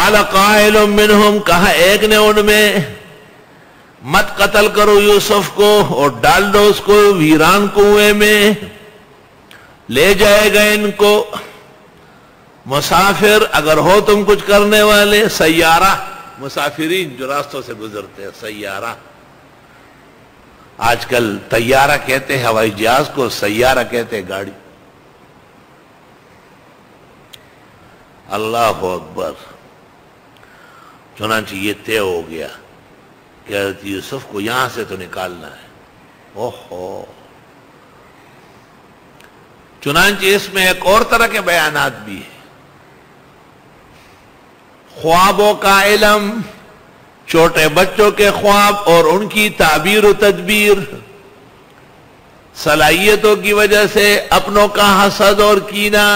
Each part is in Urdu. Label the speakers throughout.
Speaker 1: قال قائل منہم، کہا ایک نے ان میں، مت قتل کرو یوسف کو اور ڈال دو اس کو ویران کنویں میں، لے جائے گا ان کو مسافر، اگر ہو تم کچھ کرنے والے، سیارہ، مسافرین جو راستوں سے گزرتے ہیں، سیارہ۔ آج کل طیارہ کہتے ہیں ہوائی جہاز کو، سیارہ کہتے ہیں گاڑی۔ اللہ اکبر۔ چنانچہ یہ طے ہو گیا کہ حضرت یوسف کو یہاں سے تو نکالنا ہے۔ اوہو، چنانچہ اس میں ایک اور طرح کے بیانات بھی ہیں۔ خوابوں کا علم، چھوٹے بچوں کے خواب اور ان کی تعبیر و تدبیر، صلاحیتوں کی وجہ سے اپنوں کا حسد اور کینہ،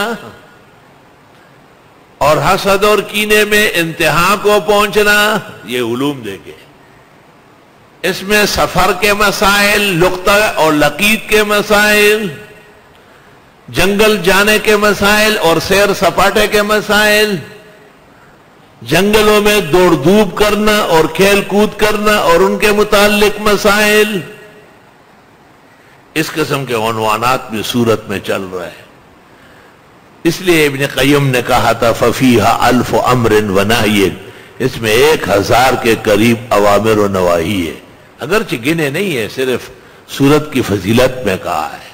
Speaker 1: اور حسد اور کینے میں انتہا کو پہنچنا، یہ علوم دیکھے۔ اس میں سفر کے مسائل، لقطہ اور لقیط کے مسائل، جنگل جانے کے مسائل اور سیر سپاٹے کے مسائل، جنگلوں میں دوڑ دھوپ کرنا اور کھیل کود کرنا اور ان کے متعلق مسائل، اس قسم کے عنوانات بھی سورت میں چل رہے ہیں۔ اس لیے ابن قیم نے کہا تھا فَفِيهَا أَلْفُ أَمْرٍ وَنَهْيٍ، اس میں 1000 کے قریب اوامر و نواہی ہے، اگرچہ گنے نہیں ہے، صرف سورت کی فضیلت میں کہا ہے۔